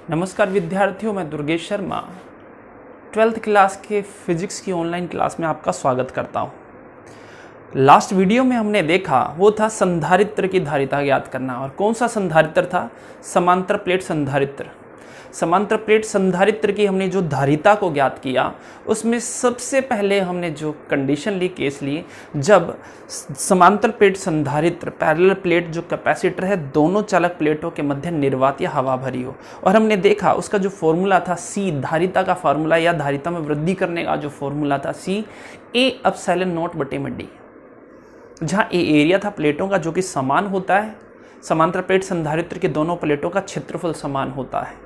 नमस्कार विद्यार्थियों, मैं दुर्गेश शर्मा 12th क्लास के फिजिक्स की ऑनलाइन क्लास में आपका स्वागत करता हूं। लास्ट वीडियो में हमने देखा वो था संधारित्र की धारिता ज्ञात करना। और कौन सा संधारित्र था? समांतर प्लेट संधारित्र। समांतर प्लेट संधारित्र की हमने जो धारिता को ज्ञात किया, उसमें सबसे पहले हमने जो कंडीशन ली, केस ली, जब समांतर प्लेट संधारित्र पैरेलल प्लेट जो कैपेसिटर है, दोनों चालक प्लेटों के मध्य निर्वात या हवा भरी हो। और हमने देखा उसका जो फॉर्मूला था C, धारिता का फॉर्मूला या धारिता में वृद्धि करने का जो फॉर्मूला था C A एप्सिलॉन नॉट बटे में D, जहाँ A एरिया था प्लेटों का जो कि समान होता है। समांतर प्लेट संधारित्र के दोनों प्लेटों का क्षेत्रफल समान होता है।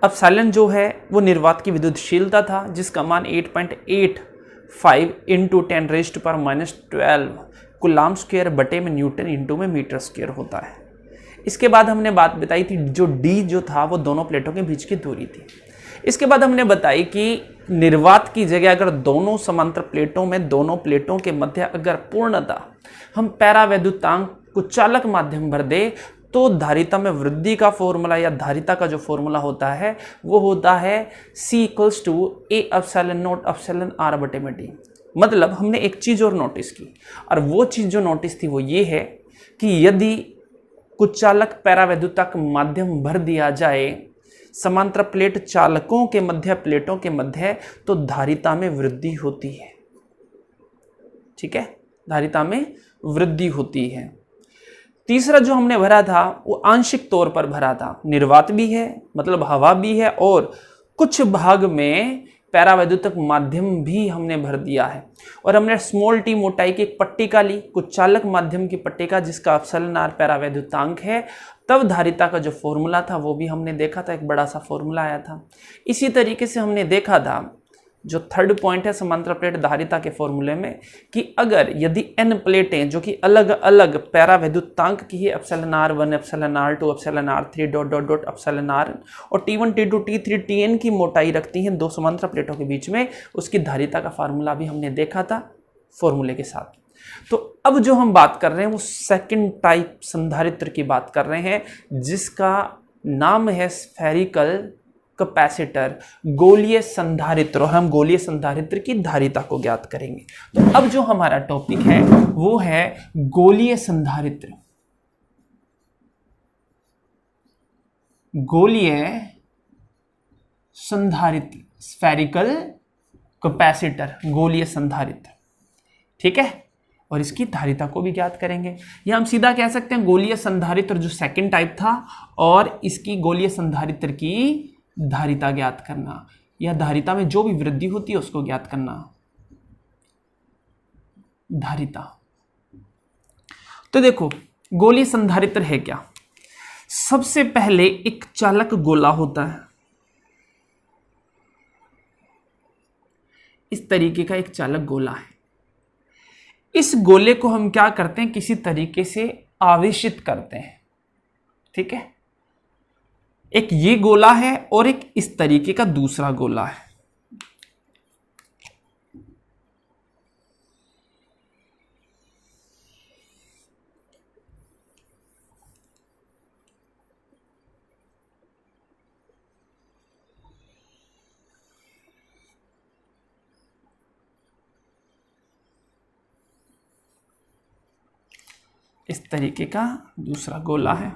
एप्सिलॉन जो है वो निर्वात की विद्युतशीलता था, जिसका मान 8.85 इंटू 10⁻⁻12 कूलम्ब स्क्वायर बटे में न्यूटन इंटू में मीटर स्क्वायर होता है। इसके बाद हमने बात बताई थी जो D जो था वो दोनों प्लेटों के बीच की दूरी थी। इसके बाद हमने बताई कि निर्वात की जगह अगर दोनों समांतर प्लेटों में दोनों प्लेटों के मध्य अगर पूर्णतः हम पैरावैद्युतांक को चालक माध्यम भर दे तो धारिता में वृद्धि का फॉर्मूला या धारिता का जो फॉर्मूला होता है वो होता है C = A epsilon not epsilon R बटे में D। मतलब हमने एक चीज और नोटिस की, और वो चीज जो नोटिस थी वो ये है कि यदि कुछ चालक पैरावैद्युता का माध्यम भर दिया जाए समांतर प्लेट चालकों के मध्य, प्लेटों के मध्य, तो धारिता में वृद्धि होती है। ठीक है, धारिता में वृद्धि होती है। तीसरा जो हमने भरा था वो आंशिक तौर पर भरा था। निर्वात भी है, मतलब हवा भी है, और कुछ भाग में पैरावैद्युतक माध्यम भी हमने भर दिया है। और हमने स्मॉल t मोटाई की एक पट्टिका ली, कुछ चालक माध्यम की पट्टिका जिसका एप्सिलॉन R पैरावैद्युतांक है। तब धारिता का जो फॉर्मूला था वो भी हमने देखा था, एक बड़ा सा फॉर्मूला आया था। इसी तरीके से हमने देखा था जो थर्ड पॉइंट है समांतर प्लेट धारिता के फॉर्मूले में, कि अगर यदि n प्लेटें जो कि अलग अलग पैरावैद्युतांक की है, epsilon R1 epsilon R2 epsilon R3 dot dot dot epsilon R, और T1 T2 T3 Tn की मोटाई रखती हैं दो समांतर प्लेटों के बीच में, उसकी धारिता का फार्मूला भी हमने देखा था फॉर्मूले के साथ। तो अब जो हम बात कर रहे हैं वो सेकंड टाइप संधारित्र की बात कर रहे हैं, जिसका नाम है स्फेरिकल कैपेसिटर, गोलीय संधारित्र। और हम गोलीय संधारित्र की धारिता को ज्ञात करेंगे। तो अब जो हमारा टॉपिक है वो है गोलीय संधारित्र। गोलीय संधारित्र, स्फेरिकल कैपेसिटर, गोलीय संधारित्र। ठीक है, और इसकी धारिता को भी ज्ञात करेंगे। या हम सीधा कह सकते हैं गोलीय संधारित्र जो सेकंड टाइप था, और इसकी गोलीय संधारित्र की धारिता ज्ञात करना, या धारिता में जो भी वृद्धि होती है उसको ज्ञात करना, धारिता। तो देखो गोलीय संधारित्र है क्या। सबसे पहले एक चालक गोला होता है, इस तरीके का एक चालक गोला है। इस गोले को हम क्या करते हैं, किसी तरीके से आवेशित करते हैं। ठीक है, एक ये गोला है और एक इस तरीके का दूसरा गोला है। इस तरीके का दूसरा गोला है,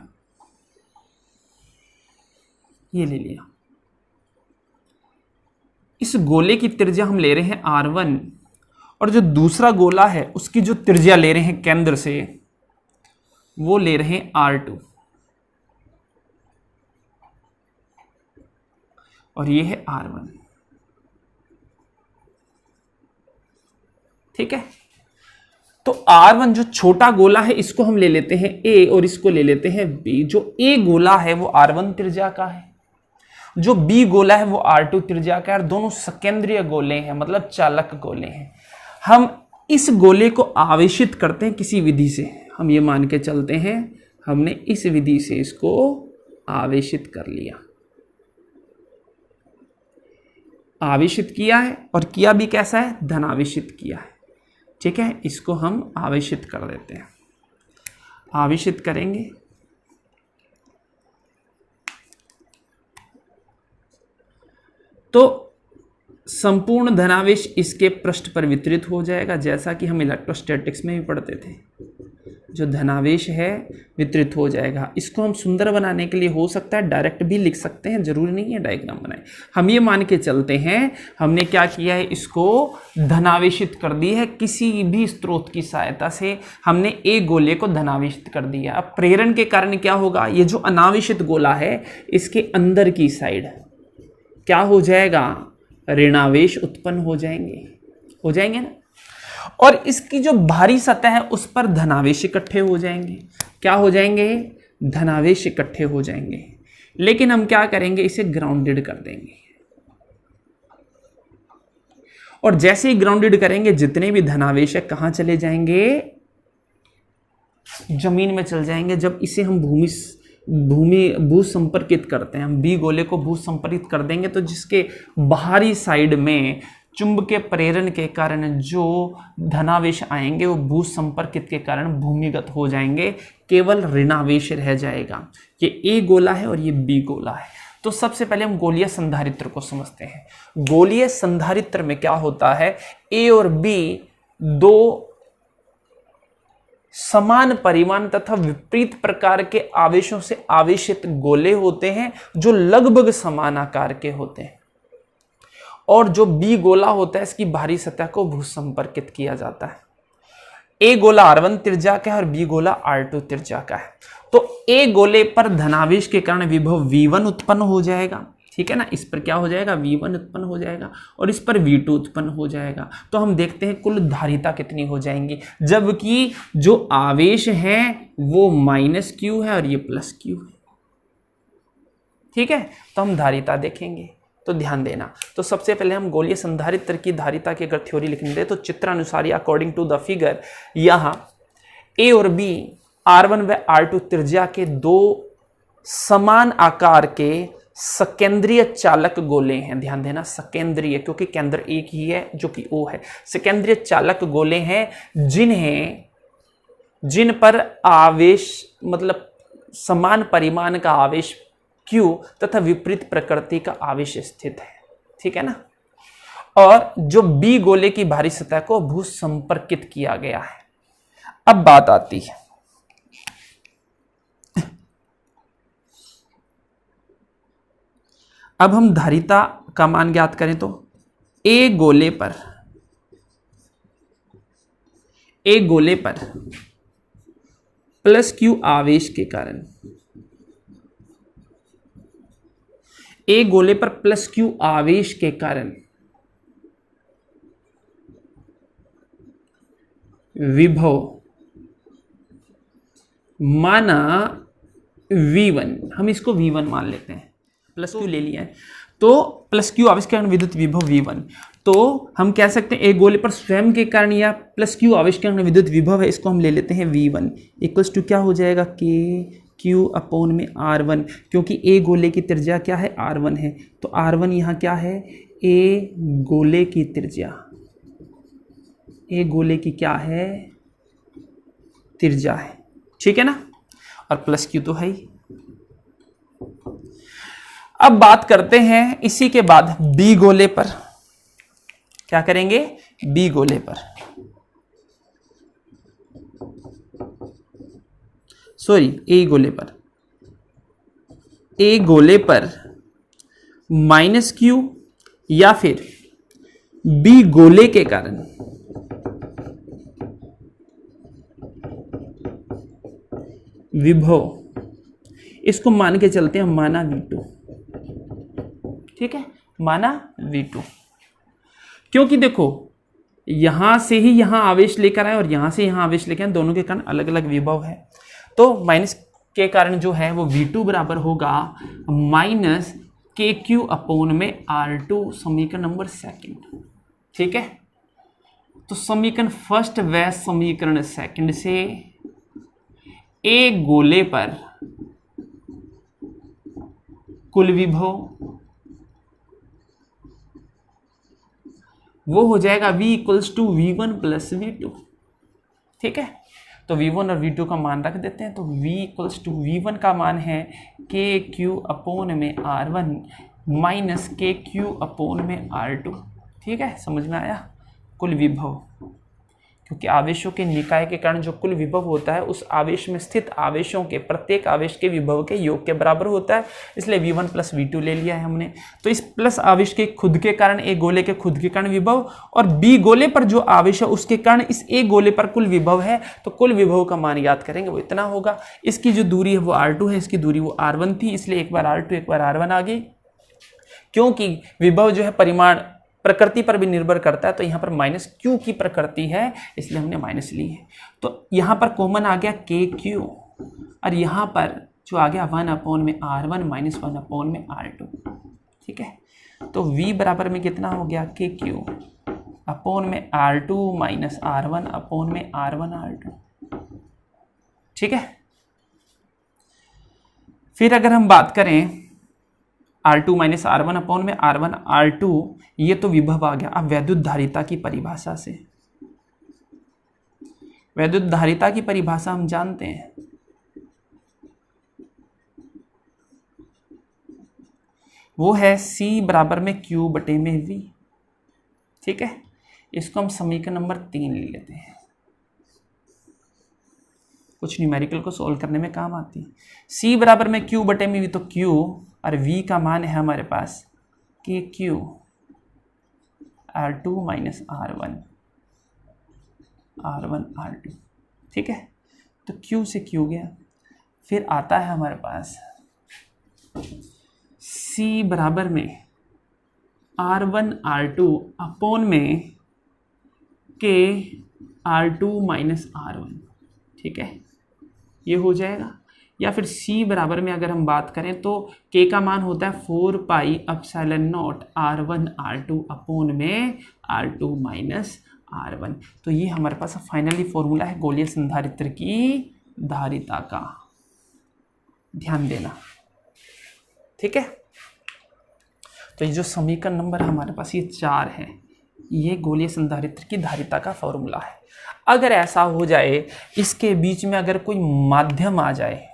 ये ले लिया। इस गोले की त्रिज्या हम ले रहे हैं R1, और जो दूसरा गोला है उसकी जो त्रिज्या ले रहे हैं केंद्र से वो ले रहे हैं R2, और ये है R1। ठीक है, तो R1 जो छोटा गोला है इसको हम ले लेते हैं A, और इसको ले लेते हैं B। जो A गोला है वो R1 त्रिज्या का है, जो B गोला है वो R2 त्रिज्या का है, और दोनों सकेंद्रीय गोले हैं, मतलब चालक गोले हैं। हम इस गोले को आवेशित करते हैं किसी विधि से। हम ये मान के चलते हैं हमने इस विधि से इसको आवेशित कर लिया, आवेशित किया है, और किया भी कैसा है, धनावेशित किया है। ठीक है, इसको हम आवेशित कर देते हैं, आवेशित करेंगे तो संपूर्ण धनावेश इसके पृष्ठ पर वितरित हो जाएगा, जैसा कि हम इलेक्ट्रोस्टैटिक्स में भी पढ़ते थे। जो धनावेश है वितरित हो जाएगा। इसको हम सुंदर बनाने के लिए हो सकता है डायरेक्ट भी लिख सकते हैं, जरूरी नहीं है डायग्राम बनाए। हम ये मान के चलते हैं हमने क्या किया है, इसको धनावेशित कर दी है किसी भी स्रोत की सहायता से। हमने एक गोले को धनावेशित कर दिया। अब प्रेरण के कारण क्या होगा, ये जो अनावेशित गोला है इसके अंदर की साइड क्या हो जाएगा, ऋणावेश उत्पन्न हो जाएंगे ना। और इसकी जो बाहरी सतह है उस पर धनावेश इकट्ठे हो जाएंगे। क्या हो जाएंगे, धनावेश इकट्ठे हो जाएंगे। लेकिन हम क्या करेंगे, इसे ग्राउंडेड कर देंगे। और जैसे ही ग्राउंडेड करेंगे जितने भी धनावेश है कहां चले जाएंगे, जमीन में चल जाएंगे। जब इसे हम भू संपर्कित करते हैं, हम बी गोले को भू संपर्कित कर देंगे तो जिसके बाहरी साइड में चुंबकीय प्रेरण के कारण जो धनावेश आएंगे वो भू संपर्कित के कारण भूमिगत हो जाएंगे, केवल ऋणावेश रह जाएगा। ये ए गोला है और ये बी गोला है। तो सबसे पहले हम गोलीय संधारित्र को समझते हैं। गोलीय संधारित्र में क्या होता है, ए और बी दो समान परिमाण तथा विपरीत प्रकार के आवेशों से आवेशित गोले होते हैं जो लगभग समान आकार के होते हैं। और जो बी गोला होता है इसकी बाहरी सतह को भूसंपर्कित किया जाता है। ए गोला R1 त्रिज्या का है और बी गोला R2 त्रिज्या का है। तो ए गोले पर धनावेश के कारण विभव V1 उत्पन्न हो जाएगा, ठीक है ना। इस पर क्या हो जाएगा, V1 उत्पन्न हो जाएगा और इस पर V2 उत्पन्न हो जाएगा। तो हम देखते हैं कुल धारिता कितनी हो जाएंगी, जबकि जो आवेश है वो -Q है और ये +Q है, ठीक है। तो हम धारिता देखेंगे, तो ध्यान देना। तो सबसे पहले हम गोलीय संधारित्र की धारिता की अगर थ्योरी लिखने दे तो चित्रानुसार अकॉर्डिंग टू द फिगर यहां ए और बी R1 व R2 त्रिज्या के दो समान आकार के सकेंद्रीय चालक गोले हैं। ध्यान देना, सकेंद्रीय, क्योंकि केंद्र एक ही है जो कि O है। सकेंद्रीय चालक गोले हैं जिन पर आवेश मतलब समान परिमाण का आवेश Q तथा विपरीत प्रकृति का आवेश स्थित है, ठीक है ना। और जो B गोले की बाहरी सतह को भू संपर्कित किया गया है। अब बात आती है, अब हम धारिता का मान ज्ञात करें तो A गोले पर +Q आवेश के कारण, ए गोले पर +Q आवेश के कारण विभव माना V1, हम इसको V1 मान लेते हैं, +Q ले लिया है तो +Q आवेश के कारण विद्युत विभव V1। तो हम कह सकते हैं एक गोले पर स्वयं के कारण या +Q आवेश के कारण विद्युत विभव है, इसको हम ले लेते हैं V1 इक्वल्स टू क्या हो जाएगा, KQ अपॉन में R1, क्योंकि ए गोले की त्रिज्या क्या है, R1 है। तो R1 यहाँ क्या है, ए गोले की त्रिज्या, ए गोले की क्या है, त्रिज्या है, ठीक है ना। और +Q तो है ही। अब बात करते हैं इसी के बाद बी गोले पर, क्या करेंगे, बी गोले पर, सॉरी ए गोले पर, ए गोले पर -Q या फिर बी गोले के कारण विभव, इसको मान के चलते हैं माना V2, ठीक है, माना V2। क्योंकि देखो यहां से ही यहां आवेश लेकर आए और यहां से यहां आवेश लेकर आए, दोनों के कारण अलग अलग विभव है। तो माइनस के कारण जो है वो V2 बराबर होगा -KQ अपॉन में R2, समीकरण नंबर 2, ठीक है। तो समीकरण फर्स्ट व समीकरण सेकंड से ए गोले पर कुल विभव वो हो जाएगा V equals to V1 + V2, ठीक है। तो V1 और V2 का मान रख देते हैं। तो V इक्वल्स टू V1 का मान है KQ अपॉन में R1 माइनस के क्यू अपोन में R2। ठीक है, समझ में आया। कुल विभव, क्योंकि आवेशों के निकाय के कारण जो कुल विभव होता है उस आवेश में स्थित आवेशों के प्रत्येक आवेश के विभव के योग के बराबर होता है, इसलिए V1 प्लस V2 ले लिया है हमने। तो इस प्लस आवेश के खुद के कारण ए गोले के खुद के कारण विभव, और बी गोले पर जो आवेश है उसके कारण इस ए गोले पर कुल विभव है, तो कुल विभव का मान याद करेंगे वो इतना होगा। इसकी जो दूरी है वो R2 है, इसकी दूरी वो R1 थी, इसलिए एक बार R2 एक बार R1 आ गई। क्योंकि विभव जो है परिमाण प्रकृति पर भी निर्भर करता है, तो यहाँ पर माइनस क्यू की प्रकृति है, इसलिए हमने माइनस ली है। तो यहाँ पर कॉमन आ गया के क्यू, और यहाँ पर जो आ गया 1 अपोन में R1 माइनस 1 अपोन में R2। ठीक है, तो V बराबर में कितना हो गया, के क्यू अपोन में R2 माइनस R1 अपोन में R1 R2। ठीक है, फिर अगर हम बात करें R2 माइनस R1 अपोन में R1 R2, ये तो विभव आ गया। अब वैद्युत धारिता की परिभाषा से, वैद्युत धारिता की परिभाषा हम जानते हैं, वो है C बराबर में Q बटे में V। ठीक है, इसको हम समीकरण नंबर 3 ले लेते हैं, कुछ न्यूमेरिकल को सोल्व करने में काम आती है। C बराबर में Q बटे में V, तो Q और V का मान है हमारे पास के Q R2 minus R1 R2। ठीक है, तो Q से Q गया, फिर आता है हमारे पास C बराबर में R1 R2 अपोन में के R2 माइनस R1। ठीक है, ये हो जाएगा। या फिर C बराबर में अगर हम बात करें तो K का मान होता है 4 pi epsilon not R1 R2 upon में R2 माइनस R1। तो ये हमारे पास फाइनली फॉर्मूला है गोलीय संधारित्र की धारिता का, ध्यान देना। ठीक है, तो ये जो समीकरण नंबर हमारे पास ये 4 है, ये गोलीय संधारित्र की धारिता का फॉर्मूला है। अगर ऐसा हो जाए इसके बीच में अगर कोई माध्यम आ जाए,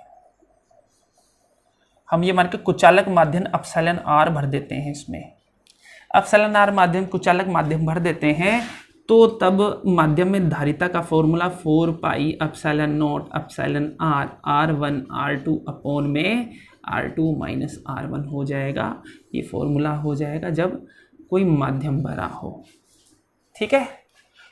हम ये मान के कुचालक माध्यम एप्सिलॉन R भर देते हैं, इसमें एप्सिलॉन R माध्यम कुचालक माध्यम भर देते हैं, तो तब माध्यम में धारिता का formula 4 pi epsilon not epsilon R R1 R2 upon में R2 माइनस R1 हो जाएगा। ये फॉर्मूला हो जाएगा जब कोई माध्यम भरा हो। ठीक है,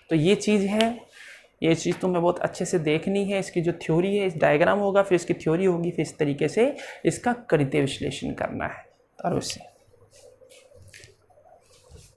तो ये चीज़ है, ये चीज़ तुम्हें बहुत अच्छे से देखनी है। इसकी जो थ्योरी है, इस डायग्राम होगा, फिर इसकी थ्योरी होगी, फिर इस तरीके से इसका गणितीय विश्लेषण करना है। और उससे